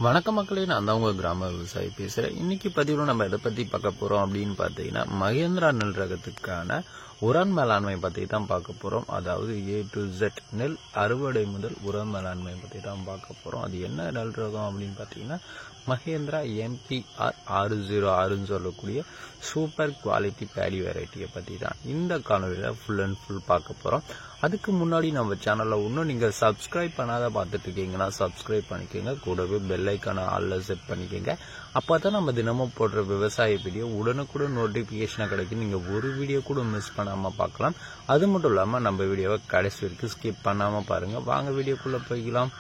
வணக்க மக்களே, நான் தான் உங்க கிராம விவசாயி பேசுறேன். இன்னைக்கு பதிவுல நம்ம எதை பத்தி பார்க்க போறோம் அப்படின்னு பாத்தீங்கன்னா, மகேந்திரா நெல் ரகத்துக்கான உரம் மேலாண்மை பத்தி தான் பார்க்க போறோம். அதாவது A to Z நெல் அறுவடை முதல் உரம் மேலாண்மை பத்தி தான் பார்க்க போறோம். அது என்ன நெல் ரகம் அப்படின்னு பாத்தீங்கன்னா, மகேந்திரா MPR 606ன்னு சொல்லக்கூடிய சூப்பர் குவாலிட்டி பேடி வெரைட்டியை பத்தி தான் இந்த காணொலியில ஃபுல் அண்ட் ஃபுல் பார்க்க போறோம். அதுக்கு முன்னாடி நம்ம சேனல்ல இன்னும் நீங்க சப்ஸ்கிரைப் பண்ணாத பார்த்துட்டு இருக்கீங்கன்னா சப்ஸ்கிரைப் பண்ணிக்கோங்க. கூடவே பெல் ஐக்கான ஆல்ல செட் பண்ணிக்கோங்க. அப்பதான் நம்ம தினமும் போடுற விவசாய வீடியோ உடனுக்குடன் நோட்டிபிகேஷனா கிடைக்கும். நீங்க ஒரு வீடியோ கூட மிஸ் பண்ணாம பார்க்கலாம். அது மட்டும் இல்லாம நம்ம வீடியோவை கடைசி வரைக்கும் ஸ்கிப் பண்ணாம பாருங்க. வாங்க வீடியோக்குள்ள போய்க்கலாம்.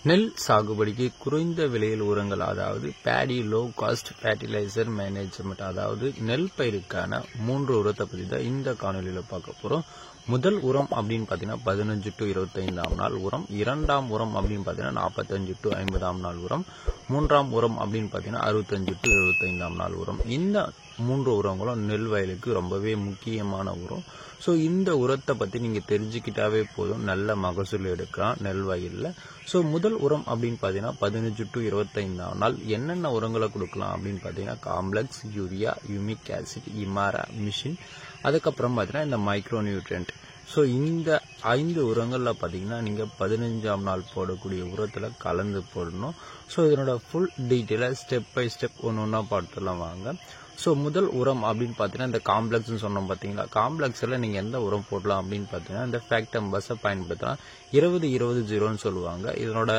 நெல் சாகுபடிக்கு குறைந்த விலையில் உரங்கள், அதாவது Bedi low cost fertiliser management, அதாவது நெல் பயிருக்கான 3 உரத்தை பத்தி தான் இந்த காணொலியில பார்க்க போறோம். முதல் உரம் அப்படின்னு பாத்தீங்கன்னா 15 to 25ஆம் நாள் உரம். இரண்டாம் உரம் அப்படின்னு பாத்தீங்கன்னா 45 to 50ஆம் நாள் உரம். மூன்றாம் உரம் அப்படின்னு பாத்தீங்கன்னா 65 to 75ஆம் நாள் உரம். இந்த 3 உரங்களும் நெல் வயலுக்கு ரொம்பவே முக்கியமான உரம். ஸோ இந்த உரத்தை பத்தி நீங்க தெரிஞ்சுக்கிட்டாவே போதும், நல்ல மகசூல் எடுக்கலாம் நெல் வயல்ல. ஸோ முதல் உரம் அப்படின்னு பாத்தீங்கன்னா 15 to 25ஆம் நாள் என்னென்ன உரங்களை கொடுக்கலாம் அப்படின்னு பாத்தீங்கன்னா, காம்ப்ளெக்ஸ், யூரியா, யூமிக் ஆசிட், இமாரா, மிஷின், அதுக்கப்புறம் பாத்தீங்கன்னா இந்த மைக்ரோ நியூட்ரியன்ட். ஸோ இந்த 5 உரங்கள்ல பாத்தீங்கன்னா நீங்க 15ஆம் நாள் போடக்கூடிய உரத்துல கலந்து போடணும். ஸோ இதனோட ஃபுல் டீட்டெயில ஸ்டெப் பை ஸ்டெப் ஒன்னொன்னா பார்த்துலாம் வாங்க. ஸோ முதல் உரம் அப்படின்னு பார்த்தீங்கன்னா இந்த காம்ப்ளெக்ஸ்ன்னு சொன்னோம் பார்த்தீங்களா, காம்ப்ளெக்ஸில் நீங்கள் எந்த உரம் போடலாம் அப்படின்னு பார்த்தீங்கன்னா இந்த ஃபேக்டம்பஸை பயன்படுத்தலாம். 20-20-0ன்னு சொல்லுவாங்க. இதனோட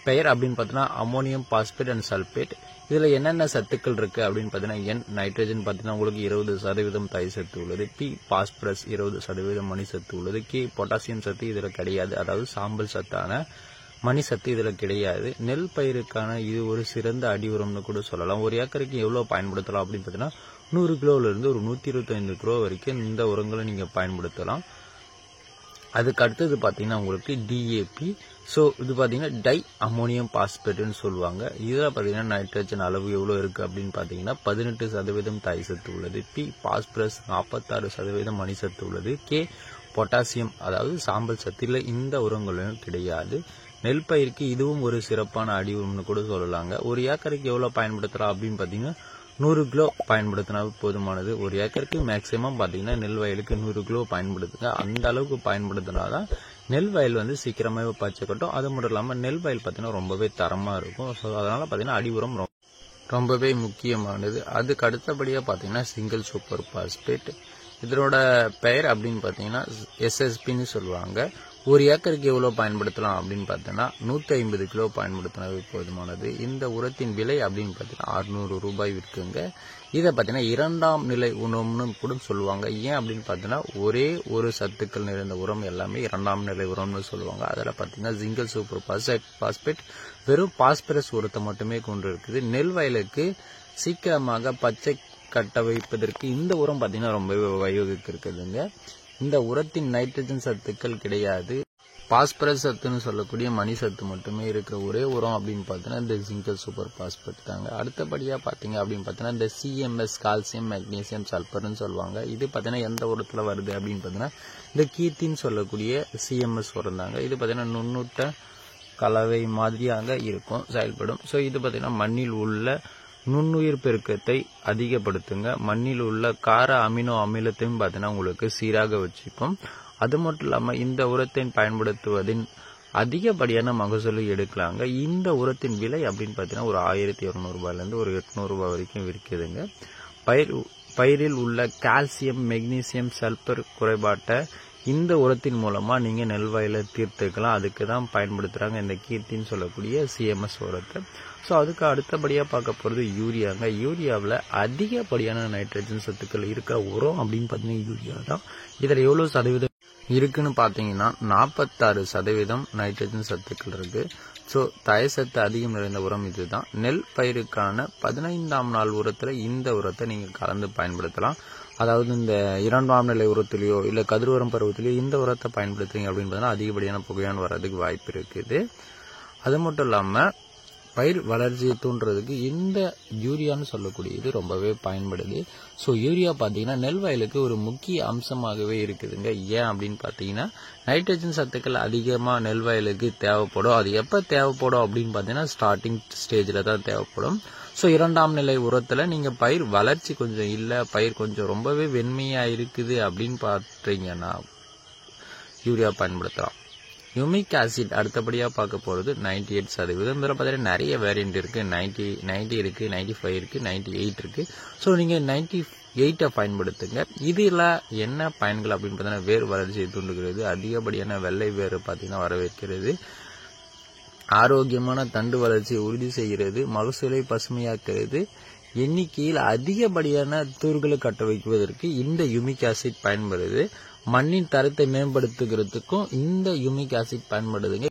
பெயர் அப்படின்னு பார்த்தீங்கன்னா அமோனியம் பாஸ்பேட் அண்ட் சல்பேட். இதில் என்னென்ன சத்துக்கள் இருக்குது அப்படின்னு பார்த்தீங்கன்னா, N நைட்ரஜன் பார்த்தீங்கன்னா உங்களுக்கு 20% தாய் சத்து உள்ளது. P பாஸ்பரஸ் 20% மணி சத்து உள்ளது. K பொட்டாசியம் சத்து இதில் கிடையாது, அதாவது சாம்பல் சத்தான மணி சத்து இதில் கிடையாது. நெல் பயிருக்கான இது ஒரு சிறந்த அடி உரம்னு கூட சொல்லலாம். ஒரு ஏக்கருக்கு எவ்வளோ பயன்படுத்தலாம் அப்படின்னு பார்த்தீங்கன்னா 100 கிலோவிலிருந்து ஒரு 125 கிலோ வரைக்கும் இந்த உரங்களை நீங்கள் பயன்படுத்தலாம். அதுக்கு அடுத்தது பார்த்தீங்கன்னா உங்களுக்கு DAP. ஸோ இது பார்த்தீங்கன்னா டை அமோனியம் பாஸ்பேட்னு சொல்லுவாங்க. இதில் பார்த்தீங்கன்னா நைட்ரஜன் அளவு எவ்வளோ இருக்குது அப்படின்னு பார்த்தீங்கன்னா 18% தாய் சத்து உள்ளது. P பாஸ்பரஸ் 46% மணி சத்து உள்ளது. K பொட்டாசியம், அதாவது சாம்பல் சத்து இல்லை. இந்த உரங்களும் கிடையாது. நெல் பயிருக்கு இதுவும் ஒரு சிறப்பான அடி உரம்னு கூட சொல்லலாங்க. ஒரு ஏக்கருக்கு எவ்வளோ பயன்படுத்தலாம் அப்படின்னு பார்த்தீங்கன்னா 100 கிலோ பயன்படுத்தினா போதுமானது. ஒரு ஏக்கருக்கு மேக்சிமம் பார்த்தீங்கன்னா நெல் வயலுக்கு 100 கிலோ பயன்படுத்துங்க. அந்த அளவுக்கு பயன்படுத்தினாதான் நெல் வயல் வந்து சீக்கிரமாகவே பச்சை கட்டும். அது மட்டும் இல்லாமல் நெல் வயல் பார்த்தீங்கன்னா ரொம்பவே தரமாக இருக்கும். ஸோ அதனால பார்த்தீங்கன்னா அடி உரம் ரொம்பவே முக்கியமானது. அதுக்கு அடுத்தபடியாக பார்த்தீங்கன்னா சிங்கிள் சூப்பர் பாஸ்பேட். இதனோட பெயர் அப்படின்னு பார்த்தீங்கன்னா SSPன்னு சொல்லுவாங்க. ஒரு ஏக்கருக்கு எவ்வளோ பயன்படுத்தலாம் அப்படின்னு பார்த்தீங்கன்னா 150 கிலோ பயன்படுத்தினாவே போதுமானது. இந்த உரத்தின் விலை அப்படின்னு பார்த்தீங்கன்னா 600 ரூபாய் விற்குங்க. இதை பார்த்தீங்கன்னா 2ஆம் நிலை உரம்னு கூட சொல்லுவாங்க. ஏன் அப்படின்னு பார்த்தீங்கன்னா ஒரே ஒரு சத்துக்கள் நிறைந்த உரம் எல்லாமே 2ஆம் நிலை உரம்னு சொல்லுவாங்க. அதில் பார்த்தீங்கன்னா சிங்கிள் சூப்பர் பாஸ்பேட் வெறும் பாஸ்பரஸ் உரத்தை மட்டுமே கொண்டு இருக்குது. நெல் வயலுக்கு சீக்கிரமாக பச்சை கட்ட வைப்பதற்கு இந்த உரம் பார்த்தீங்கன்னா ரொம்பவே உபயோகிக்க இருக்குதுங்க. இந்த உரத்தின் நைட்ரஜன் சத்துக்கள் கிடையாது. பாஸ்பரஸ் சத்துன்னு சொல்லக்கூடிய மணி சத்து மட்டுமே இருக்கிற ஒரே உரம் அப்படின்னு பார்த்தீங்கன்னா இந்த சிங்கிள் சூப்பர் பாஸ்பேட் தாங்க. அடுத்தபடியாக பார்த்தீங்க அப்படின்னு பார்த்தீங்கன்னா இந்த CMS கால்சியம் மெக்னீசியம் சல்பர்னு சொல்லுவாங்க. இது பார்த்தீங்கன்னா எந்த உரத்தில் வருது அப்படின்னு பார்த்தீங்கன்னா இந்த கீர்த்தின்னு சொல்லக்கூடிய CMS உரம் தாங்க. இது பார்த்தீங்கன்னா நுண்ணூட்ட கலவை மாதிரியாக இருக்கும், செயல்படும். ஸோ இது பார்த்தீங்கன்னா மண்ணில் உள்ள நுண்ணுயிர் பெருக்கத்தை அதிகப்படுத்துங்க. மண்ணில் உள்ள கார அமினோ அமிலத்தையும் பார்த்தீங்கன்னா உங்களுக்கு சீராக வச்சுக்கும். அது மட்டும் இல்லாமல் இந்த உரத்தை பயன்படுத்துவதின் அதிகப்படியான மகசூலை எடுக்கலாங்க. இந்த உரத்தின் விலை அப்படின்னு பார்த்தீங்கன்னா ஒரு 1200 ரூபாயிலேருந்து ஒரு 800 ரூபாய் வரைக்கும் விற்குதுங்க. பயிரில் உள்ள கால்சியம் மெக்னீசியம் சல்பர் குறைபாட்டை இந்த உரத்தின் மூலமா நீங்க நெல் வயலை தீர்த்துக்கலாம். அதுக்கு தான் பயன்படுத்துறாங்க இந்த கீர்த்தின்னு சொல்லக்கூடிய CMS உரத்தை. ஸோ அதுக்கு அடுத்தபடியா பார்க்க போறது யூரியாங்க. யூரியாவில் அதிகப்படியான நைட்ரஜன் சத்துக்கள் இருக்கிற உரம் அப்படின்னு பார்த்தீங்கன்னா யூரியா தான். இதில் எவ்வளோ சதவீதம் இருக்குன்னு பார்த்தீங்கன்னா 46% நைட்ரஜன் சத்துக்கள் இருக்கு. ஸோ தய சத்து அதிகம் நிறைந்த உரம் இதுதான். நெல் பயிருக்கான 15ஆம் நாள் உரத்துல இந்த உரத்தை நீங்க கலந்து பயன்படுத்தலாம். அதாவது இந்த 2ஆம் நிலை உரத்திலேயோ இல்லை கதிர்வரம் பருவத்திலேயோ இந்த உரத்தை பயன்படுத்துறீங்க அப்படின்னு பார்த்தீங்கன்னா அதிகப்படியான புகையான் வர்றதுக்கு வாய்ப்பு இருக்குது. அது மட்டும் இல்லாமல் பயிர் வளர்ச்சியை தூண்டுறதுக்கு இந்த யூரியான்னு சொல்லக்கூடியது ரொம்பவே பயன்படுது. ஸோ யூரியா பார்த்தீங்கன்னா நெல் வயலுக்கு ஒரு முக்கிய அம்சமாகவே இருக்குதுங்க. ஏன் அப்படின்னு பார்த்தீங்கன்னா நைட்ரஜன் சத்துக்கள் அதிகமாக நெல் வயலுக்கு தேவைப்படும். அது எப்போ தேவைப்படும் அப்படின்னு பார்த்தீங்கன்னா ஸ்டார்டிங் ஸ்டேஜில் தான் தேவைப்படும். ஸோ 2ஆம் நிலை உரத்தில் நீங்கள் பயிர் வளர்ச்சி கொஞ்சம் இல்லை, பயிர் கொஞ்சம் ரொம்பவே வெண்மையாக இருக்குது அப்படின்னு பார்த்தீங்கன்னா யூரியா பயன்படுத்தலாம். யூமிக் ஆசிட் அடுத்தபடியாக பார்க்க போகிறது 98%. இதில் பார்த்தீங்கன்னா நிறைய வேரியண்ட் இருக்குது. 90 இருக்குது, 95 இருக்குது, 98 இருக்குது. ஸோ நீங்கள் 98 பயன்படுத்துங்க. இதில் என்ன பயன்கள் அப்படின்னு பார்த்தீங்கன்னா வேர் வளர்ச்சியை தூண்டுகிறது, அதிகப்படியான வெள்ளை வேர் பார்த்தீங்கன்னா வரவேற்கிறது, ஆரோக்கியமான தண்டு வளர்ச்சியை உறுதி செய்கிறது, மகசூலை பசுமையாக்குறது, எண்ணிக்கையில் அதிகப்படியான தூர்களை கட்ட வைக்குவதற்கு இந்த யூமிக் ஆசிட் பயன்படுது. மண்ணின் தரத்தை மேம்படுத்துகிறதுக்கும் இந்த யூமிக் ஆசிட் பயன்படுதுங்க.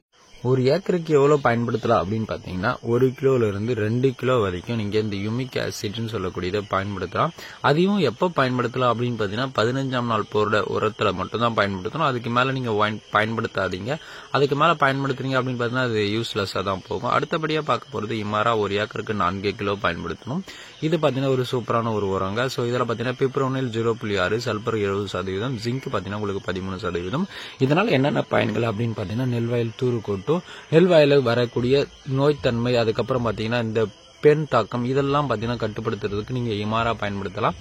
ஒரு ஏக்கருக்கு எவ்வளோ பயன்படுத்தலாம் அப்படின்னு பார்த்தீங்கன்னா 1 கிலோவிலிருந்து 2 கிலோ வரைக்கும் நீங்கள் இந்த யூமிக் ஆசிட்னு சொல்லக்கூடியதை பயன்படுத்தலாம். அதையும் எப்போ பயன்படுத்தலாம் அப்படின்னு பார்த்தீங்கன்னா 15ஆம் நாள் போட உரத்தில் மட்டும்தான் பயன்படுத்தணும். அதுக்கு மேலே நீங்கள் பயன்படுத்தாதீங்க. அதுக்கு மேலே பயன்படுத்துறீங்க அப்படின்னு பார்த்தீங்கன்னா அது யூஸ்லெஸ்ஸாக தான் போகும். அடுத்தபடியாக பார்க்க போகிறது இமாரா. ஒரு ஏக்கருக்கு 4 கிலோ பயன்படுத்தணும். இது பார்த்தீங்கன்னா ஒரு சூப்பரான ஒரு உரங்க. ஸோ இதில் பார்த்தீங்கன்னா பிப்ரோனில் 0.6, சல்பர் 70%, ஜிங்க் பார்த்தீங்கன்னா உங்களுக்கு 13%. இதனால் என்னென்ன பயன்கள் அப்படின்னு பார்த்தீங்கன்னா நெல் வயல் தூறு கொட்டும், நெல் வயலில் வரக்கூடிய நோய்த்தன்மை, அதுக்கப்புறம் பார்த்தீங்கன்னா இந்த பெண் தாக்கம், இதெல்லாம் பார்த்தீங்கன்னா கட்டுப்படுத்துறதுக்கு நீங்கள் இமாரா பயன்படுத்தலாம்.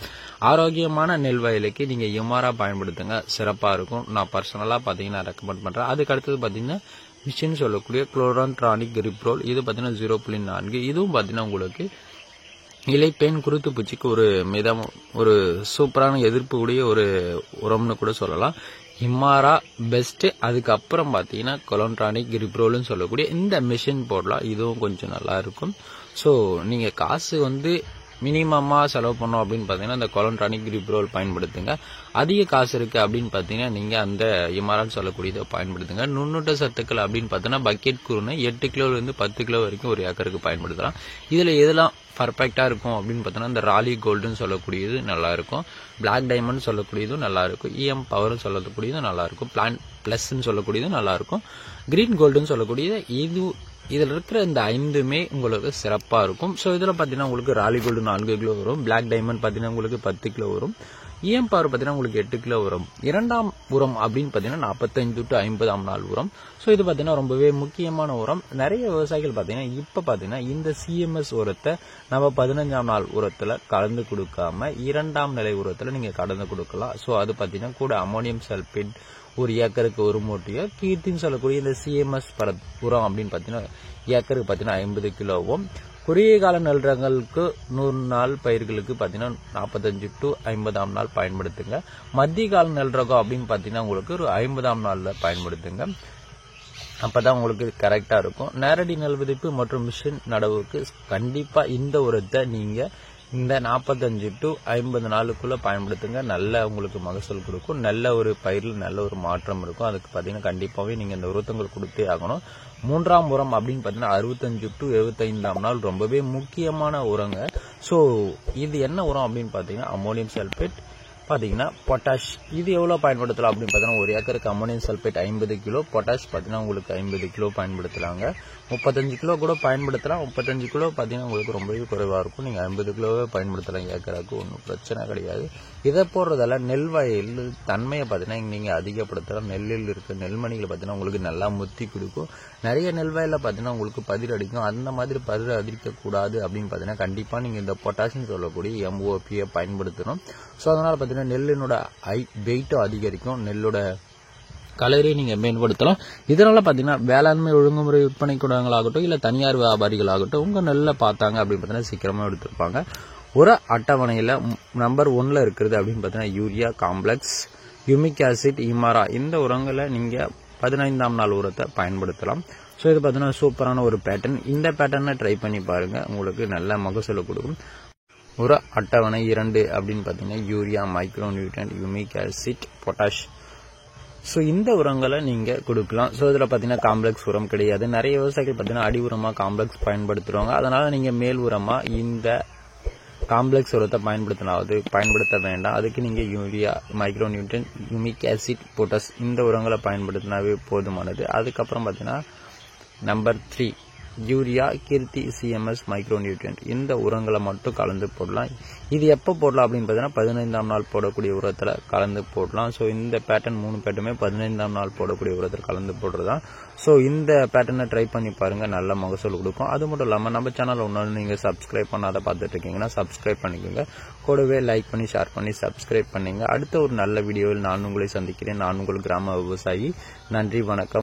ஆரோக்கியமான நெல் வயலுக்கு நீங்கள் இமாரா பயன்படுத்துங்க, சிறப்பாக இருக்கும். நான் பர்சனலாக பார்த்தீங்கன்னா ரெக்கமெண்ட் பண்ணுறேன். அதுக்கு அடுத்தது பார்த்தீங்கன்னா மிஷின் சொல்லக்கூடிய குளோரான்ட்ரானிக் ரிப்ரோல். இது பார்த்தீங்கன்னா 0.4. இதுவும் பார்த்தீங்கன்னா உங்களுக்கு இலைப்பேன் குருத்து பூச்சிக்கு ஒரு சூப்பரான எதிர்ப்பு உடைய ஒரு உரம்னு கூட சொல்லலாம். இமாரா பெஸ்ட். அதுக்கப்புறம் பார்த்தீங்கன்னா கொலோன்ட்ரானிக் ரிப்ரோல்னு சொல்லக்கூடிய இந்த மிஷின் போடலாம். இதுவும் கொஞ்சம் நல்லா இருக்கும். ஸோ நீங்கள் காசு மினிமமாக செலவு பண்ணோம் அப்படின்னு பார்த்தீங்கன்னா இந்த கொலோன்ட்ரானிக் ரிப்ரோல் பயன்படுத்துங்க. அதிக காசு இருக்குது அப்படின்னு பார்த்தீங்கன்னா நீங்கள் அந்த இமாரான்னு சொல்லக்கூடியதை பயன்படுத்துங்க. நுண்ணூட்ட சத்துக்கள் அப்படின்னு பார்த்தீங்கன்னா பக்கெட் குருணை 8 கிலோலேருந்து 10 கிலோ வரைக்கும் ஒரு ஏக்கருக்கு பயன்படுத்தலாம். இதில் எதெல்லாம் பர்ஃபெக்டாக இருக்கும் அப்படின்னு பார்த்தோன்னா இந்த ராலி கோல்டுன்னு சொல்லக்கூடியது நல்லாயிருக்கும், பிளாக் டைமண்ட் சொல்லக்கூடியதும் நல்லாயிருக்கும், இஎம் பவர்னு சொல்லக்கூடியதும் நல்லாயிருக்கும், பிளான் ப்ளஸ்ன்னு சொல்லக்கூடியதும் நல்லாயிருக்கும், கிரீன் கோல்டுன்னு சொல்லக்கூடியது இதில் இருக்கிற இந்த 5மே உங்களுக்கு சிறப்பாக இருக்கும். ஸோ இதில் பார்த்தீங்கன்னா உங்களுக்கு ராலி கோல்டு 4 கிலோ வரும், பிளாக் டைமண்ட் பார்த்தீங்கன்னா உங்களுக்கு 10 கிலோ வரும், இஎம் பவர் பார்த்தீங்கன்னா உங்களுக்கு 8 கிலோ வரும். 2ஆம் உரம் அப்படின்னு பார்த்தீங்கன்னா 45 to 50ஆம் நாள் உரம். ஸோ இது பார்த்தீங்கன்னா ரொம்பவே முக்கியமான உரம். நிறைய விவசாயிகள் பார்த்தீங்கன்னா இப்போ பார்த்தீங்கன்னா இந்த சிஎம்எஸ் உரத்தை நம்ம 15ஆம் நாள் உரத்தில் கலந்து கொடுக்காம 2ஆம் நிலை உரத்தில் நீங்கள் கலந்து கொடுக்கலாம். ஸோ அது பார்த்தீங்கன்னா கூட அமோனியம் சல்பேட் ஒரு ஏக்கருக்கு ஒரு மூட்டையோ, கீர்த்தின்னு சொல்லக்கூடிய இந்த சிஎம்எஸ் உரம் அப்படின்னு பார்த்தீங்கன்னா ஏக்கருக்கு பார்த்தீங்கன்னா 50 கிலோவும், குறுகிய கால நெல் ரகங்களுக்கு 100 நாள் பயிர்களுக்கு பார்த்தீங்கன்னா 45 to 50ஆம் நாள் பயன்படுத்துங்க. மத்திய கால நெல் ரகம் அப்படின்னு பார்த்தீங்கன்னா உங்களுக்கு ஒரு 50ஆம் நாளில் பயன்படுத்துங்க. அப்பதான் உங்களுக்கு கரெக்டாக இருக்கும். நேரடி நெல் விதைப்பு மற்றும் மிஷின் நடவுக்கு கண்டிப்பாக இந்த உரத்தை நீங்கள் இந்த 45 to 50 நாளுக்குள்ள பயன்படுத்துங்க. நல்ல உங்களுக்கு மகசூல் கொடுக்கும், நல்ல ஒரு பயிரில் நல்ல ஒரு மாற்றம் இருக்கும். அதுக்கு பார்த்தீங்கன்னா கண்டிப்பாகவே நீங்கள் இந்த உரத்தங்கள் கொடுத்தே ஆகணும். 3ஆம் உரம் அப்படின்னு பார்த்தீங்கன்னா 65 to 75ஆம் நாள் ரொம்பவே முக்கியமான உரங்க. ஸோ இது என்ன உரம் அப்படின்னு பார்த்தீங்கன்னா அமோனியம் சல்பேட் பார்த்தீங்கன்னா பொட்டாஷ். இது எவ்வளோ பயன்படுத்தலாம் அப்படின்னு பார்த்தீங்கன்னா ஒரு ஏக்கருக்கு அமோனியம் சல்பேட் 50 கிலோ, பொட்டாஷ் பார்த்தீங்கன்னா உங்களுக்கு 50 கிலோ பயன்படுத்தலாங்க. 35 கிலோ கூட பயன்படுத்தலாம். 35 கிலோ பார்த்தீங்கன்னா உங்களுக்கு ரொம்பவே குறைவாக இருக்கும். நீங்கள் 50 கிலோவே பயன்படுத்தலாம் ஏக்கருக்கு, ஒன்றும் பிரச்சனை கிடையாது. இதை போடுறதால நெல் வயல் தன்மையை பார்த்தீங்கன்னா நீங்கள் அதிகப்படுத்தலாம். நெல்லில் இருக்க நெல்மணிகளை பார்த்தீங்கன்னா உங்களுக்கு நல்லா முத்தி கொடுக்கும். நிறைய நெல் வயலில் பார்த்தீங்கன்னா உங்களுக்கு பதிர் அடிக்கும். அந்த மாதிரி பதிர் அடிக்கக்கூடாது அப்படின்னு பார்த்தீங்கன்னா கண்டிப்பாக நீங்கள் இந்த பொட்டாசியம் சொல்லக்கூடிய MOPயை பயன்படுத்தணும். ஸோ அதனால் பார்த்தீங்கன்னா நெல்லினோட வெயிட்டும் அதிகரிக்கும், நெல்லோட கலரையும் நீங்கள் மேம்படுத்தலாம். இதனால் பார்த்தீங்கன்னா வேளாண்மை ஒழுங்குமுறை விற்பனை கூடங்களாகட்டும் இல்லை தனியார் வியாபாரிகளாகட்டும் உங்கள் நெல்லை பார்த்தாங்க அப்படின்னு பார்த்தீங்கன்னா சீக்கிரமாக எடுத்துருப்பாங்க. ஒரு அட்டவணையில் நம்பர் 1ல் இருக்கிறது அப்படின்னு பார்த்தீங்கன்னா யூரியா, காம்ப்ளெக்ஸ், யூமிக் ஆசிட், இமாரா. இந்த உரங்களை நீங்கள் 15ஆம் நாள் உரத்தை பயன்படுத்தலாம். ஸோ இது பார்த்தீங்கன்னா சூப்பரான ஒரு பேட்டர்ன். இந்த பேட்டர்னை ட்ரை பண்ணி பாருங்கள், உங்களுக்கு நல்ல மகசூல் கொடுக்கும். ஒரு அட்டவணை 2 அப்படின்னு பார்த்தீங்கன்னா urea, micro nutrient, humic acid, potash. So இந்த உரங்களை நீங்கள் கொடுக்கலாம். ஸோ இதில் பார்த்தீங்கன்னா காம்ப்ளெக்ஸ் உரம் கிடையாது. நிறைய விவசாயிகள் பார்த்தீங்கன்னா அடி உரமாக காம்ப்ளெக்ஸ் பயன்படுத்துகிறவங்க. அதனால் நீங்கள் மேல் உரமாக இந்த காம்ப்ளெக்ஸ் உரத்தை பயன்படுத்த வேண்டாம். அதுக்கு நீங்கள் urea, micro nutrient, humic acid, potash இந்த உரங்களை பயன்படுத்தினாவே போதுமானது. அதுக்கப்புறம் பார்த்தீங்கன்னா நம்பர் 3 யூரியா, கீர்த்தி, CMS, மைக்ரோ நியூட்ரியன்ட் இந்த உரங்களை மட்டும் கலந்து போடலாம். இது எப்போ போடலாம் அப்படின்னு பார்த்தீங்கன்னா 15ஆம் நாள் போடக்கூடிய உரத்தில் கலந்து போடலாம். ஸோ இந்த பேட்டர்ன் 3 பேட்டருமே 15ஆம் நாள் போடக்கூடிய உரத்தில் கலந்து போடுறதான். ஸோ இந்த பேட்டர்னை ட்ரை பண்ணி பாருங்கள், நல்ல மகசூல் கொடுக்கும். அது மட்டும் இல்லாமல் நம்ம சேனலில் ஒன்றாலும் நீங்கள் சப்ஸ்கிரைப் பண்ணாத பார்த்துட்டு இருக்கீங்கன்னா சப்ஸ்கிரைப் பண்ணிக்கோங்க. கூடவே லைக் பண்ணி ஷேர் பண்ணி சப்ஸ்கிரைப் பண்ணிங்க. அடுத்த ஒரு நல்ல வீடியோவில் நான் உங்களை சந்திக்கிறேன். நான் உங்கள் கிராம விவசாயி. நன்றி, வணக்கம்.